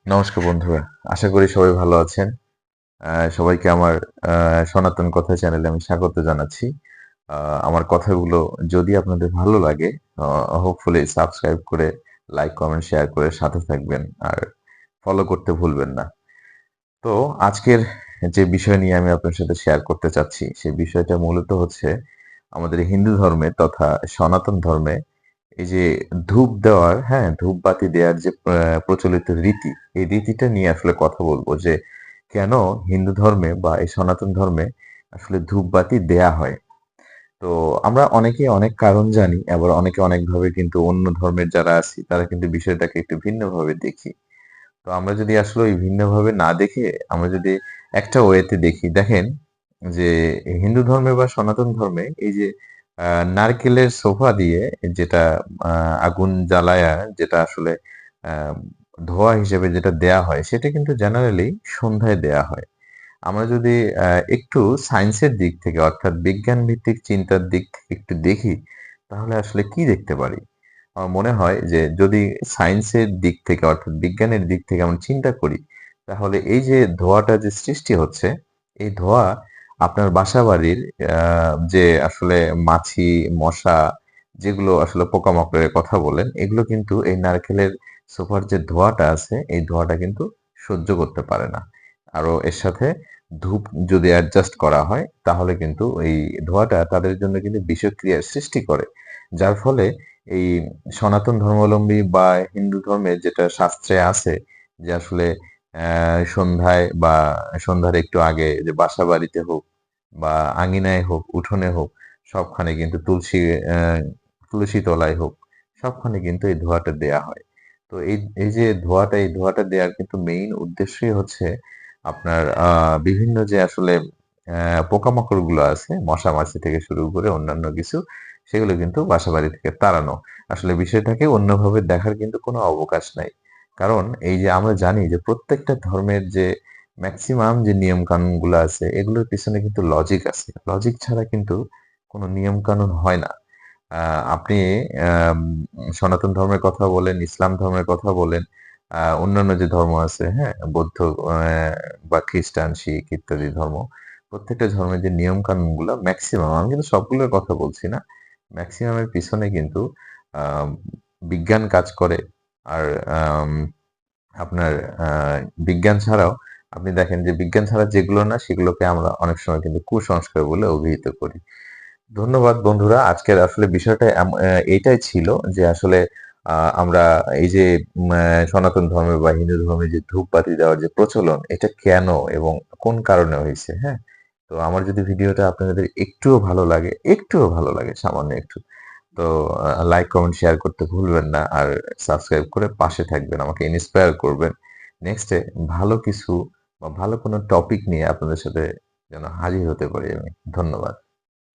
নমস্কার বন্ধুরা, আশা করি সবাই ভালো আছেন। সবাইকে আমার সনাতন কথা চ্যানেলে আমি স্বাগত জানাচ্ছি। আমার কথাগুলো যদি আপনাদের ভালো লাগে, হোপফুলি সাবস্ক্রাইব করে লাইক, কমেন্ট, শেয়ার করে সাথে থাকবেন আর ফলো করতে ভুলবেন না। তো আজকের যে বিষয় নিয়ে আমি আপনার সাথে শেয়ার করতে চাচ্ছি, সেই বিষয়টা মূলত হচ্ছে আমাদের হিন্দু ধর্মে তথা সনাতন ধর্মে এই যে ধূপ দেওয়ার, হ্যাঁ, ধূপবাতি দেওয়ার যে প্রচলিত রীতি, এই রীতিটা নিয়ে আসলে কথা বলবো যে কেন হিন্দু ধর্মে বা এই সনাতন ধর্মে আসলে ধূপবাতি দেয়া হয়। তো আমরা অনেকে অনেক কারণ জানি, আবার অনেকে অনেকভাবে কিন্তু অন্য ধর্মের যারা আছি তারা কিন্তু বিষয়টাকে একটু ভিন্নভাবে দেখি। তো আমরা যদি আসলে ওই ভিন্নভাবে না দেখে আমরা যদি একটা ওয়েতে দেখি, দেখেন যে হিন্দু ধর্মে বা সনাতন ধর্মে এই যে নারকেলের সোফা দিয়ে যেটা আগুন জ্বালায়া যেটা আসলে আহ, ধোঁয়া হিসেবে যেটা দেয়া হয় সেটা কিন্তু জেনারেলি সন্ধ্যায় দেয়া হয়। আমরা যদি একটু সায়েন্সের দিক থেকে অর্থাৎ বিজ্ঞান ভিত্তিক চিন্তার দিক থেকে একটু দেখি তাহলে আসলে কি দেখতে পারি। আমার মনে হয় যে যদি সায়েন্সের দিক থেকে অর্থাৎ বিজ্ঞানের দিক থেকে আমরা চিন্তা করি তাহলে এই যে ধোঁয়াটা যে সৃষ্টি হচ্ছে, এই ধোঁয়া আপনার বাসাবাড়ির যে আসলে মাছি, মশা, যেগুলো আসলে পোকামাকড়ের কথা বলেন, এগুলো কিন্তু এই নারকেলের সোফার যে ধোঁয়াটা আছে এই ধোঁয়াটা কিন্তু সহ্য করতে পারে না। আরো এর সাথে ধূপ যদি অ্যাডজাস্ট করা হয় তাহলে কিন্তু এই ধোঁয়াটা তাদের জন্য কিন্তু বিষক্রিয়ার সৃষ্টি করে। যার ফলে এই সনাতন ধর্মাবলম্বী বা হিন্দু ধর্মের যেটা শাস্ত্রে আছে যে আসলে সন্ধ্যায় বা সন্ধ্যার একটু আগে যে বাসা বাড়িতে হোক বা আঙিনায় হোক, উঠোনে হোক, সবখানে কিন্তু তুলসী তলায় হোক, সবখানে কিন্তু এই ধোঁয়াটা দেয়া হয়। তো এই যে ধোঁয়াটা, এই ধোঁয়াটা দেওয়ার কিন্তু মেইন উদ্দেশ্যই হচ্ছে আপনার বিভিন্ন যে আসলে পোকামাকড় গুলো আছে, মশা মাছি থেকে শুরু করে অন্যান্য কিছু, সেগুলো কিন্তু বাসাবাড়ি থেকে তাড়ানো। আসলে বিষয়টাকে অন্যভাবে দেখার কিন্তু কোনো অবকাশ নাই। কারণ এই যে আমরা জানি যে প্রত্যেকটা ধর্মের যে ম্যাক্সিমাম যে নিয়ম কানুন গুলো আছে এগুলোর পিছনে কিন্তু লজিক আছে। লজিক ছাড়া কিন্তু কোনো নিয়ম কানুন হয় না। আপনি আম সনাতন ধর্মের কথা বলেন, ইসলাম ধর্মের কথা বলেন, অন্যান্য যে ধর্ম আছে, হ্যাঁ? বৌদ্ধ বা খ্রিস্টান, শিখ ইত্যাদি ধর্ম। প্রত্যেকটা ধর্মের যে নিয়ম কানুনগুলা মেক্সিমাম, আমি কিন্তু সবগুলোর কথা বলছি না। মেক্সিমাম এর পিছনে কিন্তু আম বিজ্ঞান কাজ করে। আর আম আপনার আ বিজ্ঞান ছাড়াও আপনি দেখেন যে বিজ্ঞান ছাড়া যেগুলো না সেগুলোকে আমরা অনেক সময় কিন্তু কুসংস্কার বলে অভিহিত করি। ধন্যবাদ বন্ধুরা। আজকের আসলে বিষয়টা এইটাই ছিল যে আসলে আমরা এই যে সনাতন ধর্মে বা হিন্দু ধর্মে যে ধূপবাতি দেওয়ার যে প্রচলন, এটা কেন এবং কোন কারণে হইছে, হ্যাঁ? তো আমার যদি ভিডিওটা আপনাদের একটুও ভালো লাগে সামান্য একটু, তো লাইক, কমেন্ট, শেয়ার করতে ভুলবেন না। আর সাবস্ক্রাইব করে পাশে থাকবেন। আমাকে ইন্সপায়ার করবেন। নেক্সট এ ভালো কিছু বা ভালো কোনো টপিক নিয়ে আপনাদের সাথে যেন হাজির হতে পারি আমি। ধন্যবাদ।